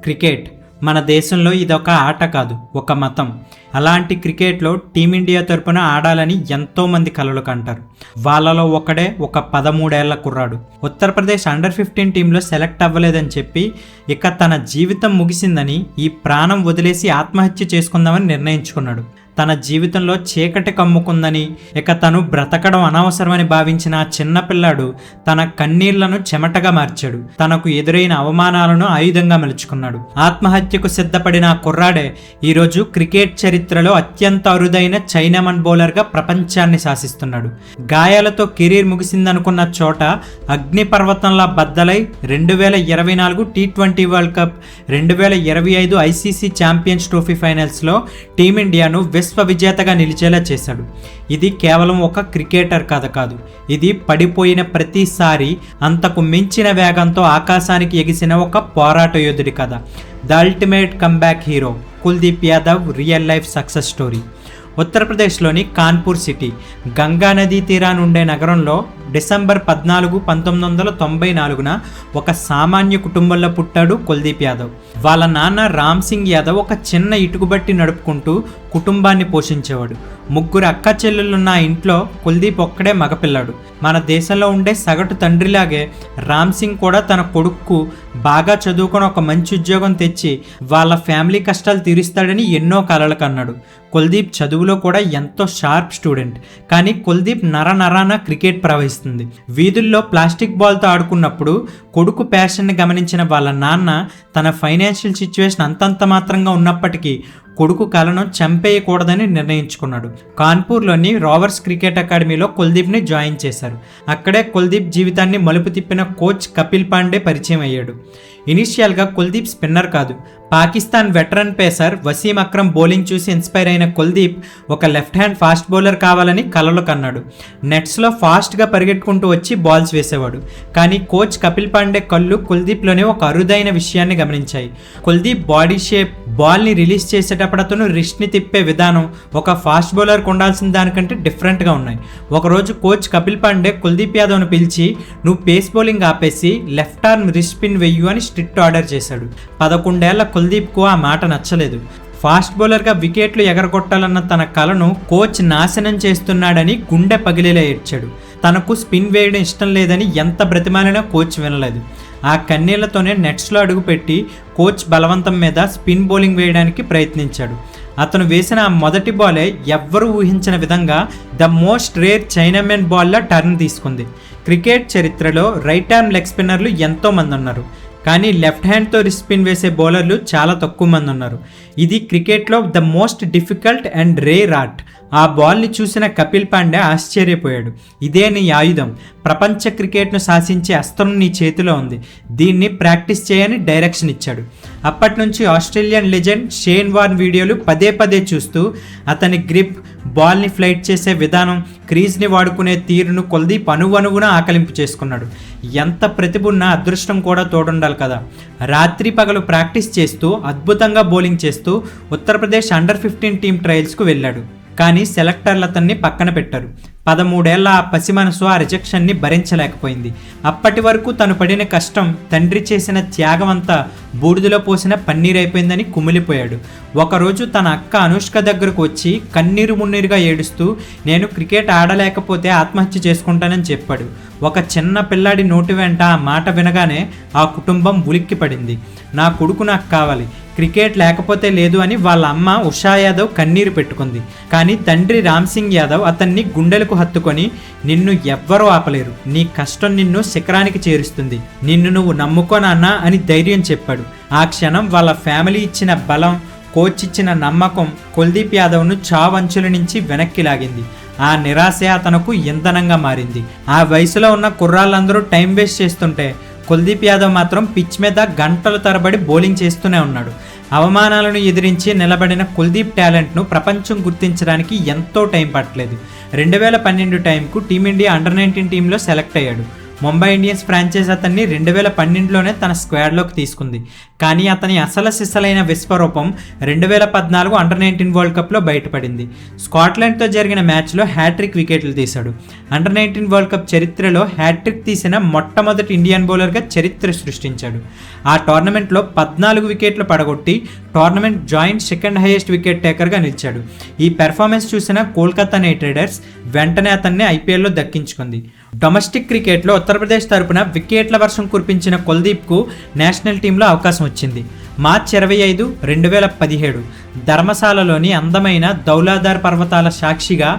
Cricket మన దేశంలో ఇదొక ఆట కాదు, ఒక మతం. అలాంటి క్రికెట్లో టీమిండియా తరపున ఆడాలని ఎంతోమంది కలలు కంటారు. వాళ్ళలో ఒకడే ఒక 13 ఏళ్ల కుర్రాడు. ఉత్తరప్రదేశ్ అండర్-15 టీంలో సెలెక్ట్ అవ్వలేదని చెప్పి ఇక తన జీవితం ముగిసిందని, ఈ ప్రాణం వదిలేసి ఆత్మహత్య చేసుకుందామని నిర్ణయించుకున్నాడు. తన జీవితంలో చీకటి కమ్ముకుందని, ఇక తను బ్రతకడం అనవసరమని భావించిన ఆ చిన్నపిల్లాడు తన కన్నీళ్లను చెమటగా మార్చాడు. తనకు ఎదురైన అవమానాలను ఆయుధంగా మలుచుకున్నాడు. ఆత్మహత్యకు సిద్ధపడిన ఆ కుర్రాడే ఈరోజు క్రికెట్ చరిత్రలో అత్యంత అరుదైన చైనామన్ బౌలర్గా ప్రపంచాన్ని శాసిస్తున్నాడు. గాయాలతో కెరీర్ ముగిసిందనుకున్న చోట అగ్నిపర్వతంలా బద్దలై 2024 T20 world cup, 2025 ICC champions trophy ఫైనల్స్లో టీమిండియాను విశ్వ విజేతగా నిలిచేలా చేశాడు. ఇది కేవలం ఒక క్రికెటర్ కథ కాదు, ఇది పడిపోయిన ప్రతిసారి అంతకు మించిన వేగంతో ఆకాశానికి ఎగిసిన ఒక పోరాట యోధుడి కథ. The ultimate comeback hero Kuldeep Yadav real life success story. ఉత్తరప్రదేశ్లోని కాన్పూర్ సిటీ గంగా నదీ తీరాన ఉండే నగరంలో డిసెంబర్ 14, 1994 ఒక సామాన్య కుటుంబంలో పుట్టాడు కుల్దీప్ యాదవ్. వాళ్ళ నాన్న రామ్ సింగ్ యాదవ్ ఒక చిన్న ఇటుకుబట్టి నడుపుకుంటూ కుటుంబాన్ని పోషించేవాడు. 3 అక్క చెల్లెళ్ళున్న ఇంట్లో కుల్దీప్ ఒక్కడే మగపిల్లాడు. మన దేశంలో ఉండే సగటు తండ్రిలాగే రామ్ సింగ్ కూడా తన కొడుక్కు బాగా చదువుకొని ఒక మంచి ఉద్యోగం తెచ్చి వాళ్ళ ఫ్యామిలీ కష్టాలు తీరుస్తాడని ఎన్నో కలలు కన్నాడు. కుల్దీప్ చదువులో కూడా ఎంతో షార్ప్ స్టూడెంట్. కానీ కుల్దీప్ నరనరాన క్రికెట్ ప్రవహిస్తుంది. వీధుల్లో ప్లాస్టిక్ బాల్తో ఆడుకున్నప్పుడు కొడుకు ప్యాషన్ని గమనించిన వాళ్ళ నాన్న తన ఫైనాన్షియల్ సిచ్యువేషన్ అంతంత మాత్రంగా ఉన్నప్పటికీ కొడుకు కలను చంపేయకూడదని నిర్ణయించుకున్నాడు. కాన్పూర్లోని రోవర్స్ క్రికెట్ అకాడమీలో కుల్దీప్ని జాయిన్ చేశారు. అక్కడే కుల్దీప్ జీవితాన్ని మలుపు తిప్పిన కోచ్ కపిల్ పాండే పరిచయం అయ్యాడు. ఇనిషియల్గా కుల్దీప్ స్పిన్నర్ కాదు, Pakistan veteran pacer Wasim Akram bowling చూసి ఇన్స్పైర్ అయిన కుల్దీప్ ఒక లెఫ్ట్ హ్యాండ్ ఫాస్ట్ బౌలర్ కావాలని కలలు కన్నాడు. నెట్స్లో ఫాస్ట్గా పరిగెట్టుకుంటూ వచ్చి బాల్స్ వేసేవాడు. కానీ కోచ్ కపిల్ పాండే కళ్ళు కుల్దీప్లోనే ఒక అరుదైన విషయాన్ని గమనించాయి. కుల్దీప్ బాడీ షేప్, బాల్ని రిలీజ్ చేసేటప్పుడు అతను రిస్ట్ని తిప్పే విధానం ఒక ఫాస్ట్ బౌలర్కి ఉండాల్సిన దానికంటే డిఫరెంట్గా ఉన్నాయి. ఒకరోజు కోచ్ కపిల్ పాండే కుల్దీప్ యాదవ్ను పిలిచి, నువ్వు పేస్ బౌలింగ్ ఆపేసి లెఫ్ట్ ఆర్మ్ రిస్ట్ స్పిన్ వెయ్యు అని స్ట్రిక్ట్ ఆర్డర్ చేశాడు. 11 ఏళ్ల కుల్దీప్కు ఆ మాట నచ్చలేదు. ఫాస్ట్ బౌలర్గా వికెట్లు ఎగరగొట్టాలన్న తన కలను కోచ్ నాశనం చేస్తున్నాడని గుండె పగిలేలా ఏడ్చాడు. తనకు స్పిన్ వేయడం ఇష్టం లేదని ఎంత బ్రతిమాలినా కోచ్ వినలేదు. ఆ కన్నీళ్లతోనే నెట్స్లో అడుగుపెట్టి కోచ్ బలవంతం మీద స్పిన్ బౌలింగ్ వేయడానికి ప్రయత్నించాడు. అతను వేసిన ఆ మొదటి బాలే ఎవ్వరూ ఊహించిన విధంగా the most rare chinamen బాల్లా turn తీసుకుంది. క్రికెట్ చరిత్రలో రైట్ ఆర్మ్ లెగ్ స్పిన్నర్లు ఎంతోమంది ఉన్నారు, కానీ లెఫ్ట్ హ్యాండ్తో రిస్ట్ స్పిన్ వేసే బౌలర్లు చాలా తక్కువ మంది ఉన్నారు. ఇది క్రికెట్లో the most difficult and rare art. ఆ బాల్ని చూసిన కపిల్ పాండే ఆశ్చర్యపోయాడు. ఇదే నీ ఆయుధం, ప్రపంచ క్రికెట్ను శాసించే అస్త్రం నీ చేతిలో ఉంది, దీన్ని ప్రాక్టీస్ చేయని డైరెక్షన్ ఇచ్చాడు. అప్పటి నుంచి ఆస్ట్రేలియన్ లెజెండ్ షేన్ వార్న్ వీడియోలు పదే చూస్తూ అతని గ్రిప్, బాల్ని ఫ్లైట్ చేసే విధానం, క్రీజ్ని వాడుకునే తీరును కుల్దీప్ అణువణువున ఆకలింపు చేసుకున్నాడు. ఎంత ప్రతిభ ఉన్నా అదృష్టం కూడా తోడుండాలి కదా. రాత్రి పగలు ప్రాక్టీస్ చేస్తూ అద్భుతంగా బౌలింగ్ చేస్తూ ఉత్తరప్రదేశ్ అండర్-15 టీం ట్రయల్స్కు వెళ్ళాడు. కానీ సెలెక్టర్లు అతన్ని పక్కన పెట్టారు. 13 ఏళ్ల ఆ పసి మనసు ఆ రిజెక్షన్ని భరించలేకపోయింది. అప్పటి వరకు తను పడిన కష్టం, తండ్రి చేసిన త్యాగం అంతా బూడిదలో పోసిన పన్నీర్ అయిపోయిందని కుమిలిపోయాడు. ఒకరోజు తన అక్క అనుష్క దగ్గరకు వచ్చి కన్నీరు మున్నీరుగా ఏడుస్తూ, నేను క్రికెట్ ఆడలేకపోతే ఆత్మహత్య చేసుకుంటానని చెప్పాడు. ఒక చిన్న పిల్లాడి నోటి వెంట ఆ మాట వినగానే ఆ కుటుంబం ఉలిక్కి పడింది. నా కొడుకు నాకు కావాలి, క్రికెట్ లేకపోతే లేదు అని వాళ్ళ అమ్మ ఉషా యాదవ్ కన్నీరు పెట్టుకుంది. కానీ తండ్రి రామ్ సింగ్ యాదవ్ అతన్ని గుండెలకు హత్తుకొని, నిన్ను ఎవ్వరూ ఆపలేరు, నీ కష్టం నిన్ను శిఖరానికి చేరుస్తుంది, నిన్ను నువ్వు నమ్ముకోనన్నా అని ధైర్యం చెప్పాడు. ఆ క్షణం వాళ్ళ ఫ్యామిలీ ఇచ్చిన బలం, కోచ్ ఇచ్చిన నమ్మకం కుల్దీప్ యాదవ్ను చావంచుల నుంచి వెనక్కి లాగింది. ఆ నిరాశే అతనుకు ఇంధనంగా మారింది. ఆ వయసులో ఉన్న కుర్రాళ్ళందరూ టైం వేస్ట్ చేస్తుంటే కుల్దీప్ యాదవ్ మాత్రం పిచ్ మీద గంటల తరబడి బౌలింగ్ చేస్తూనే ఉన్నాడు. అవమానాలను ఎదిరించి నిలబడిన కుల్దీప్ టాలెంట్ను ప్రపంచం గుర్తించడానికి ఎంతో టైం పట్టలేదు. 2012 టైంకు టీమిండియా అండర్-19 టీంలో సెలెక్ట్ అయ్యాడు. ముంబై ఇండియన్స్ ఫ్రాంచైజ్ అతన్ని 2012లోనే తన స్క్వాడ్లోకి తీసుకుంది. కానీ అతని అసలు సిసలైన విశ్వరూపం 2014 అండర్-19 వరల్డ్ కప్లో బయటపడింది. స్కాట్లాండ్తో జరిగిన మ్యాచ్లో హ్యాట్రిక్ వికెట్లు తీశాడు. అండర్-19 వరల్డ్ కప్ చరిత్రలో హ్యాట్రిక్ తీసిన మొట్టమొదటి ఇండియన్ బౌలర్గా చరిత్ర సృష్టించాడు. ఆ టోర్నమెంట్లో 14 వికెట్లు పడగొట్టి tournament joint second highest wicket టేకర్గా నిలిచాడు. ఈ పెర్ఫార్మెన్స్ చూసిన కోల్కతా నైట్ రైడర్స్ వెంటనే అతన్ని ఐపీఎల్లో దక్కించుకుంది. డొమెస్టిక్ క్రికెట్లో ఉత్తరప్రదేశ్ తరపున వికెట్ల వర్షం కురిపించిన కుల్దీప్కు నేషనల్ టీంలో అవకాశం వచ్చింది. మార్చి 25, 2017 ధర్మశాలలోని అందమైన దౌలాధార్ పర్వతాల సాక్షిగా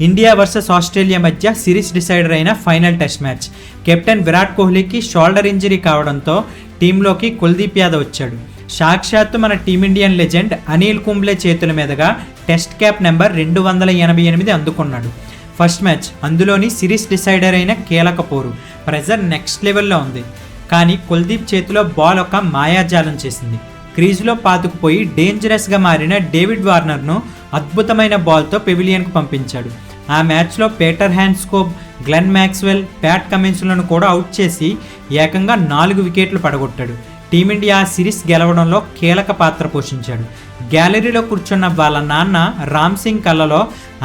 ఇండియా వర్సెస్ ఆస్ట్రేలియా మధ్య సిరీస్ డిసైడర్ అయిన final test match. Captain Virat కోహ్లీకి షోల్డర్ ఇంజరీ కావడంతో టీంలోకి కుల్దీప్ యాదవ్ వచ్చాడు. సాక్షాత్తు మన టీమిండియన్ లెజెండ్ అనిల్ కుంబ్లే చేతుల మీదుగా టెస్ట్ క్యాప్ నెంబర్ 288 అందుకున్నాడు. ఫస్ట్ మ్యాచ్, అందులోని సిరీస్ డిసైడర్ అయిన కీలక పోరు. ప్రెజర్ నెక్స్ట్ లెవెల్లో ఉంది. కానీ కుల్దీప్ చేతిలో బాల్ ఒక మాయాజాలం చేసింది. క్రీజులో పాతుకుపోయి డేంజరస్గా మారిన డేవిడ్ వార్నర్ను అద్భుతమైన బాల్తో పెవిలియన్కు పంపించాడు. ఆ మ్యాచ్లో Peter Handscomb, Glenn Maxwell, Pat కమిన్స్లను కూడా అవుట్ చేసి ఏకంగా 4 వికెట్లు పడగొట్టాడు. టీమిండియా సిరీస్ గెలవడంలో కీలక పాత్ర పోషించాడు. గ్యాలరీలో కూర్చున్న వాళ్ళ నాన్న రామ్ సింగ్ కళ్ళలో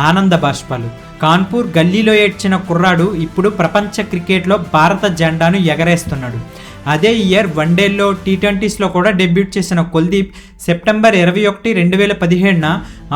ఆనంద బాష్పాలు. కాన్పూర్ గల్లీలో ఏడ్చిన కుర్రాడు ఇప్పుడు ప్రపంచ క్రికెట్లో భారత జెండాను ఎగరేస్తున్నాడు. అదే ఇయర్ వన్డేల్లో, టీ20స్లో కూడా డెబ్యూట్ చేసిన కుల్దీప్ సెప్టెంబర్ 21, 2017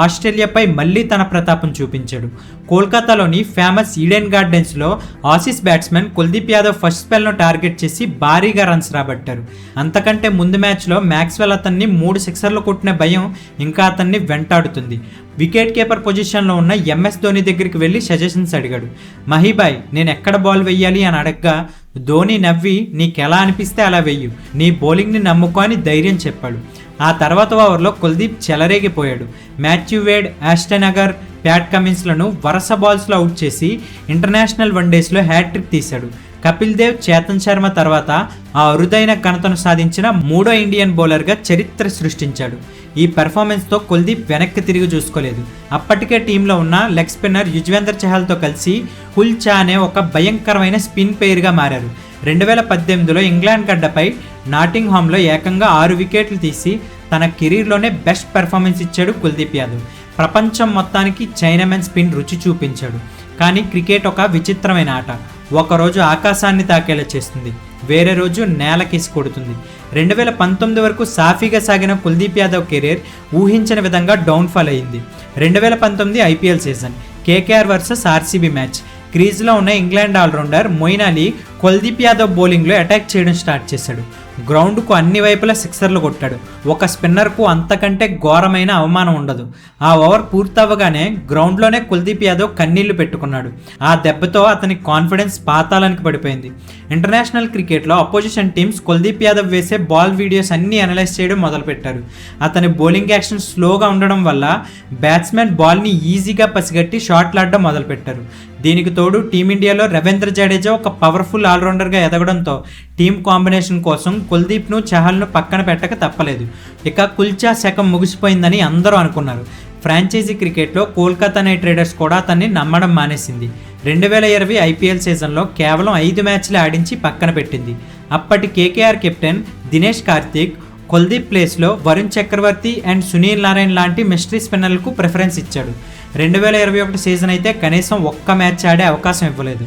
ఆస్ట్రేలియాపై మళ్లీ తన ప్రతాపం చూపించాడు. కోల్కతాలోని ఫేమస్ ఈడెన్ గార్డెన్స్లో Aussies batsmen Kuldeep Yadav first స్పెల్ను టార్గెట్ చేసి భారీగా రన్స్ రాబట్టారు. అంతకంటే ముందు మ్యాచ్లో మ్యాక్స్వెల్ అతన్ని 3 సిక్సర్లు కొట్టిన భయం ఇంకా అతన్ని వెంటాడుతుంది. వికెట్ కీపర్ పొజిషన్లో ఉన్న ఎంఎస్ ధోని దగ్గరికి వెళ్ళి సజెషన్స్ అడిగాడు. మహీబాయ్, నేను ఎక్కడ బాల్ వెయ్యాలి అని అడగ్గా ధోని నవ్వి, నీకెలా అనిపిస్తే అలా వెయ్యు, నీ బౌలింగ్ని నమ్ముకో అని ధైర్యం చెప్పాడు. ఆ తర్వాత ఓవర్లో కుల్దీప్ చెలరేగిపోయాడు. Matthew Wade, Ashton Agar, Pat కమిన్స్లను వరుస బాల్స్లో అవుట్ చేసి ఇంటర్నేషనల్ వన్డేస్లో హ్యాట్రిక్ తీశాడు. కపిల్ దేవ్, చేతన్ శర్మ తర్వాత ఆ అరుదైన ఘనతను సాధించిన 3వ ఇండియన్ బౌలర్గా చరిత్ర సృష్టించాడు. ఈ పెర్ఫార్మెన్స్తో కుల్దీప్ వెనక్కి తిరిగి చూసుకోలేదు. అప్పటికే టీంలో ఉన్న లెగ్ స్పిన్నర్ యుజ్వేంద్ర చహల్తో కలిసి కుల్చా అనే ఒక భయంకరమైన స్పిన్ పెయిర్గా మారారు. 2018లో ఇంగ్లాండ్ గడ్డపై నాటింగ్హామ్లో ఏకంగా 6 వికెట్లు తీసి తన కెరీర్లోనే బెస్ట్ పెర్ఫార్మెన్స్ ఇచ్చాడు కుల్దీప్ యాదవ్. ప్రపంచం మొత్తానికి చైనామెన్ స్పిన్ రుచి చూపించాడు. కానీ క్రికెట్ ఒక విచిత్రమైన ఆట. ఒకరోజు ఆకాశాన్ని తాకేలా చేస్తుంది, వేరే రోజు నేలకేసి కొడుతుంది. 2019 వరకు సాఫీగా సాగిన కుల్దీప్ యాదవ్ కెరీర్ ఊహించని విధంగా డౌన్ఫాల్ అయింది. 2019 IPL season, KKR versus RCB match. క్రీజ్లో ఉన్న ఇంగ్లాండ్ ఆల్రౌండర్ మొయిన్ అలీ కుల్దీప్ యాదవ్ బౌలింగ్లో అటాక్ చేయడం స్టార్ట్ చేశాడు. గ్రౌండ్కు అన్ని వైపులా సిక్సర్లు కొట్టాడు. ఒక స్పిన్నర్కు అంతకంటే ఘోరమైన అవమానం ఉండదు. ఆ ఓవర్ పూర్తవగానే గ్రౌండ్లోనే కుల్దీప్ యాదవ్ కన్నీళ్లు పెట్టుకున్నాడు. ఆ దెబ్బతో అతని కాన్ఫిడెన్స్ పాతాళానికి పడిపోయింది. ఇంటర్నేషనల్ క్రికెట్లో అపోజిషన్ టీమ్స్ కుల్దీప్ యాదవ్ వేసే బాల్ వీడియోస్ అన్నీ అనలైజ్ చేయడం మొదలుపెట్టారు. అతని బౌలింగ్ యాక్షన్ స్లోగా ఉండడం వల్ల బ్యాట్స్మెన్ బాల్ని ఈజీగా పసిగట్టి షాట్లాడడం మొదలుపెట్టారు. దీనికి తోడు టీమిండియాలో రవీంద్ర జడేజా ఒక పవర్ఫుల్ ఆల్రౌండర్గా ఎదగడంతో టీం కాంబినేషన్ కోసం కుల్దీప్ను, చహల్ను పక్కన పెట్టక తప్పలేదు. ఇక కుల్చా శకం ముగిసిపోయిందని అందరూ అనుకున్నారు. ఫ్రాంచైజీ క్రికెట్లో కోల్కతా నైట్ రైడర్స్ కూడా అతన్ని నమ్మడం మానేసింది. 2020 ఐపీఎల్ సీజన్లో కేవలం 5 మ్యాచ్లే ఆడించి పక్కన పెట్టింది. అప్పటి కేకేఆర్ కెప్టెన్ దినేష్ కార్తీక్ కుల్దీప్ ప్లేస్లో వరుణ్ చక్రవర్తి అండ్ సునీల్ నారాయణ్ లాంటి మిస్టరీ స్పిన్నర్లకు ప్రిఫరెన్స్ ఇచ్చాడు. 2021 సీజన్ అయితే కనీసం ఒక్క మ్యాచ్ ఆడే అవకాశం ఇవ్వలేదు.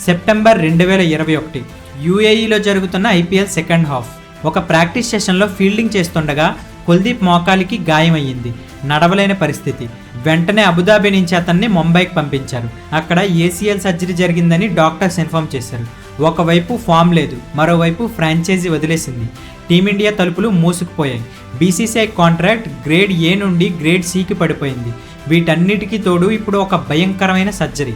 సెప్టెంబర్ 2021 యూఏఈలో జరుగుతున్న ఐపీఎల్ సెకండ్ హాఫ్. ఒక ప్రాక్టీస్ సెషన్లో ఫీల్డింగ్ చేస్తుండగా కుల్దీప్ మోకాలికి గాయమయ్యింది, నడవలేని పరిస్థితి. వెంటనే అబుదాబి నుంచి అతన్ని ముంబైకి పంపించారు. అక్కడ ఏసీఎల్ సర్జరీ జరిగిందని డాక్టర్స్ ఇన్ఫార్మ్ చేశారు. ఒకవైపు ఫామ్ లేదు, మరోవైపు ఫ్రాంచైజీ వదిలేసింది. టీమిండియా తలుపులు మూసుకుపోయాయి. బీసీసీఐ కాంట్రాక్ట్ గ్రేడ్ ఏ నుండి గ్రేడ్ సికి పడిపోయింది. వీటన్నిటికీ తోడు ఇప్పుడు ఒక భయంకరమైన సర్జరీ.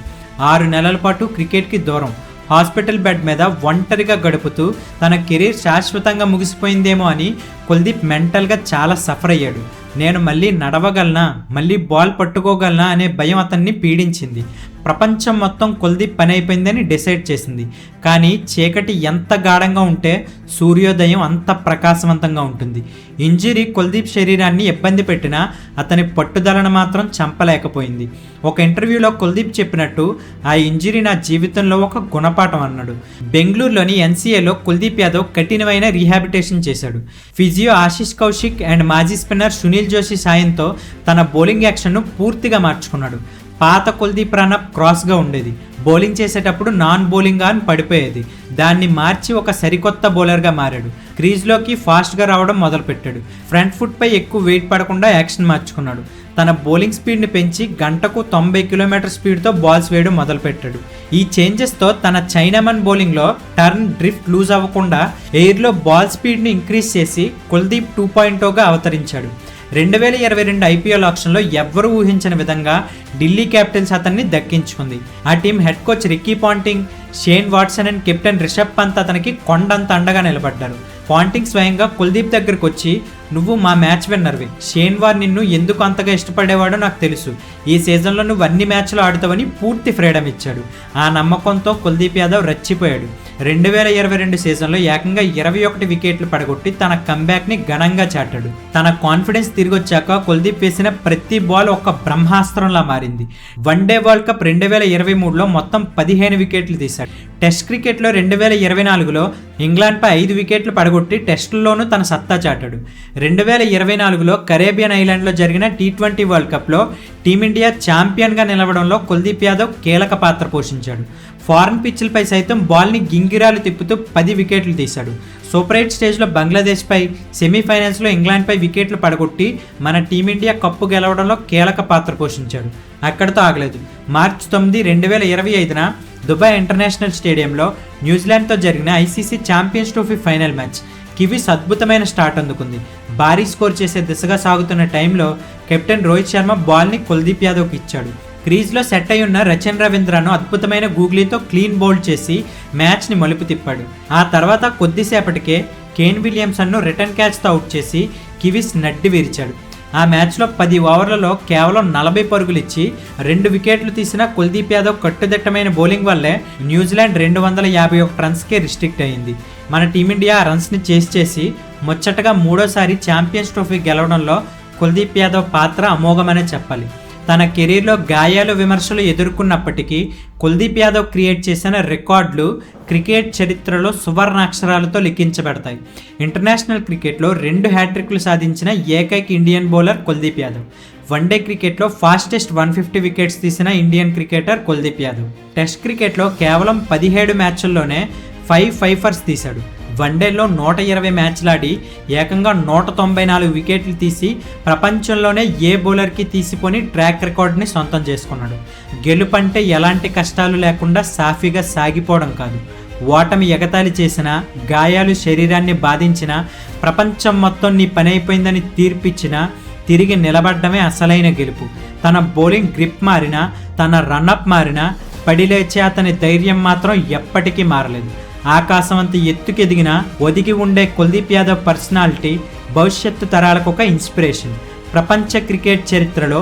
6 నెలల పాటు క్రికెట్కి దూరం, హాస్పిటల్ బెడ్ మీద ఒంటరిగా గడుపుతూ తన కెరీర్ శాశ్వతంగా ముగిసిపోయిందేమో అని కుల్దీప్ మెంటల్గా చాలా సఫర్ అయ్యాడు. నేను మళ్ళీ నడవగలనా, మళ్ళీ బాల్ పట్టుకోగలనా అనే భయం అతన్ని పీడించింది. ప్రపంచం మొత్తం కుల్దీప్ పని అయిపోయిందని డిసైడ్ చేసింది. కానీ చీకటి ఎంత గాఢంగా ఉంటే సూర్యోదయం అంత ప్రకాశవంతంగా ఉంటుంది. ఇంజరీ కుల్దీప్ శరీరాన్ని ఇబ్బంది పెట్టినా అతని పట్టుదలను మాత్రం చంపలేకపోయింది. ఒక ఇంటర్వ్యూలో కుల్దీప్ చెప్పినట్టు, ఆ ఇంజరీ నా జీవితంలో ఒక గుణపాఠం అన్నాడు. బెంగళూరులోని ఎన్సీఏలో కుల్దీప్ యాదవ్ కఠినమైన రీహాబిలిటేషన్ చేశాడు. ఫిజియో ఆశిష్ కౌశిక్ అండ్ మాజీ స్పిన్నర్ సునీల్ జోషి సాయంతో తన బౌలింగ్ యాక్షన్ను పూర్తిగా మార్చుకున్నాడు. పాత కుల్దీప్ రనప్ క్రాస్గా ఉండేది. బౌలింగ్ చేసేటప్పుడు నాన్ బౌలింగ్ అని పడిపోయేది. దాన్ని మార్చి ఒక సరికొత్త బౌలర్గా మారాడు. క్రీజ్లోకి ఫాస్ట్గా రావడం మొదలుపెట్టాడు. ఫ్రంట్ ఫుట్పై ఎక్కువ వెయిట్ పడకుండా యాక్షన్ మార్చుకున్నాడు. తన బౌలింగ్ స్పీడ్ని పెంచి గంటకు 90 కిలోమీటర్ స్పీడ్తో బాల్స్ వేయడం మొదలుపెట్టాడు. ఈ చేంజెస్తో తన చైనామన్ బౌలింగ్లో టర్న్ డ్రిఫ్ట్ లూజ్ అవ్వకుండా ఎయిర్లో బాల్ స్పీడ్ని ఇంక్రీజ్ చేసి కుల్దీప్ 2.0గా అవతరించాడు. 2022 ఐపీఎల్ ఆక్షన్లో ఎవ్వరూ ఊహించని విధంగా ఢిల్లీ క్యాపిటల్స్ అతన్ని దక్కించుకుంది. ఆ team head coach Ricky Ponting, Shane Watson and captain Rishabh Pant అతనికి కొండంత అండగా నిలబడ్డారు. పాంటింగ్ స్వయంగా కుల్దీప్ దగ్గరకు వచ్చి, నువ్వు మా మ్యాచ్ విన్నర్వి, షేన్ వార్ నిన్ను ఎందుకు అంతగా ఇష్టపడేవాడో నాకు తెలుసు, ఈ సీజన్లో నువ్వు అన్ని మ్యాచ్లు ఆడుతావని పూర్తి ఫ్రీడమ్ ఇచ్చాడు. ఆ నమ్మకంతో కుల్దీప్ యాదవ్ రెచ్చిపోయాడు. 2022 సీజన్లో ఏకంగా 21 వికెట్లు పడగొట్టి తన కంబ్యాక్ని ఘనంగా చాటాడు. తన కాన్ఫిడెన్స్ తిరిగొచ్చాక కుల్దీప్ వేసిన ప్రతి బాల్ ఒక బ్రహ్మాస్త్రంలా మారింది. వన్డే వరల్డ్ కప్ 2023లో మొత్తం 15 వికెట్లు తీశాడు. టెస్ట్ క్రికెట్లో 2024లో ఇంగ్లాండ్పై 5 వికెట్లు పడగొట్టి టెస్టుల్లోనూ తన సత్తా చాటాడు. 2024లో కరేబియన్ ఐలాండ్లో జరిగిన T20 వరల్డ్ కప్లో టీమిండియా ఛాంపియన్గా నిలవడంలో కుల్దీప్ యాదవ్ కీలక పాత్ర పోషించాడు. ఫారెన్ పిచ్లపై సైతం బాల్ని గింగిరాలు తిప్పుతూ 10 వికెట్లు తీశాడు. సూపర్ 8 స్టేజ్లో బంగ్లాదేశ్పై, సెమీఫైనల్స్లో ఇంగ్లాండ్పై వికెట్లు పడగొట్టి మన టీమిండియా కప్పు గెలవడంలో కీలక పాత్ర పోషించాడు. అక్కడితో ఆగలేదు. మార్చి 9, 2025న దుబాయ్ ఇంటర్నేషనల్ స్టేడియంలో న్యూజిలాండ్తో జరిగిన ICC champions trophy final match Kiwis అద్భుతమైన స్టార్ట్ అందుకుంది. భారీ స్కోర్ చేసే దిశగా సాగుతున్న టైంలో కెప్టెన్ రోహిత్ శర్మ బాల్ని కుల్దీప్ యాదవ్కి ఇచ్చాడు. క్రీజ్లో సెట్ అయి ఉన్న రచన్ రవీంద్రను అద్భుతమైన గూగ్లీతో క్లీన్ బౌల్డ్ చేసి మ్యాచ్ని మలుపు తిప్పాడు. ఆ తర్వాత కొద్దిసేపటికే కేన్ విలియమ్సన్ను రిటర్న్ క్యాచ్తో అవుట్ చేసి కివీస్ నడ్డి విరిచాడు. ఆ మ్యాచ్లో 10 ఓవర్లలో కేవలం 40 పరుగులు ఇచ్చి 2 వికెట్లు తీసిన కుల్దీప్ యాదవ్ కట్టుదిట్టమైన బౌలింగ్ వల్లే న్యూజిలాండ్ 251 రన్స్కే రిస్ట్రిక్ట్ అయింది. మన టీమిండియా ఆ రన్స్ని చేసి ముచ్చటగా 3వ ఛాంపియన్స్ ట్రోఫీ గెలవడంలో కుల్దీప్ యాదవ్ పాత్ర అమోఘమనే చెప్పాలి. తన కెరీర్లో గాయాలు, విమర్శలు ఎదుర్కొన్నప్పటికీ కుల్దీప్ యాదవ్ క్రియేట్ చేసిన రికార్డులు క్రికెట్ చరిత్రలో సువర్ణాక్షరాలతో లిఖించబడతాయి. ఇంటర్నేషనల్ క్రికెట్లో 2 హ్యాట్రిక్లు సాధించిన ఏకైక Indian bowler Kuldeep Yadav. One day క్రికెట్లో ఫాస్టెస్ట్ 150 వికెట్స్ తీసిన Indian cricketer Kuldeep Yadav. Test క్రికెట్లో కేవలం 17 మ్యాచ్ల్లోనే 5 ఫైఫర్స్ తీశాడు. వన్డేలో 120 మ్యాచ్లాడి ఏకంగా 194 వికెట్లు తీసి ప్రపంచంలోనే ఏ బౌలర్కి తీసిపోని ట్రాక్ రికార్డ్ని సొంతం చేసుకున్నాడు. గెలుపంటే ఎలాంటి కష్టాలు లేకుండా సాఫీగా సాగిపోవడం కాదు, ఓటమి ఎగతాళి చేసినా, గాయాలు శరీరాన్ని బాధించినా, ప్రపంచం మొత్తం నీ పని అయిపోయిందని తీర్పిచ్చినా తిరిగి నిలబడమే అసలైన గెలుపు. తన బౌలింగ్ గ్రిప్ మారినా, తన రన్అప్ మారినా, పడిలేచే అతని ధైర్యం మాత్రం ఎప్పటికీ మారలేదు. ఆకాశమంత ఎత్తుకెదిగిన ఒదిగి ఉండే కుల్దీప్ యాదవ్ పర్సనాలిటీ భవిష్యత్తు తరాలకు ఒక ఇన్స్పిరేషన్. ప్రపంచ క్రికెట్ చరిత్రలో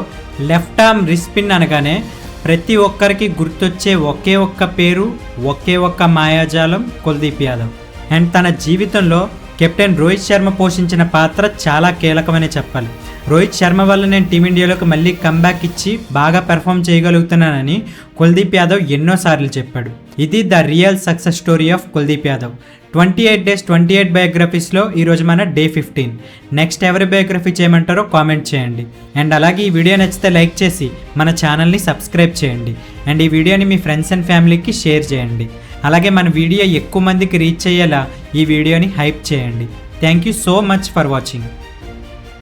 లెఫ్ట్ ఆర్మ్ రిస్పిన్ అనగానే ప్రతి ఒక్కరికి గుర్తొచ్చే ఒకే ఒక్క పేరు, ఒకే ఒక్క మాయాజాలం కుల్దీప్ యాదవ్. అండ్ తన జీవితంలో కెప్టెన్ రోహిత్ శర్మ పోషించిన పాత్ర చాలా కీలకమని చెప్పాలి. రోహిత్ శర్మ వల్ల నేను టీమిండియాలోకి మళ్ళీ కంబ్యాక్ ఇచ్చి బాగా పెర్ఫామ్ చేయగలుగుతున్నానని కుల్దీప్ యాదవ్ ఎన్నోసార్లు చెప్పాడు. ఇది the real success story of Kuldeep Yadav. 28 days 28 బయోగ్రఫీస్లో ఈరోజు మన డే 15. నెక్స్ట్ ఎవరి బయోగ్రఫీ చేయమంటారో కామెంట్ చేయండి. అండ్ అలాగే ఈ వీడియో నచ్చితే లైక్ చేసి మన ఛానల్ని సబ్స్క్రైబ్ చేయండి. అండ్ ఈ వీడియోని మీ ఫ్రెండ్స్ అండ్ ఫ్యామిలీకి షేర్ చేయండి. అలాగే మన వీడియో ఎక్కువ మందికి రీచ్ అయ్యేలా ఈ వీడియోని హైప్ చేయండి. Thank you so much for watching.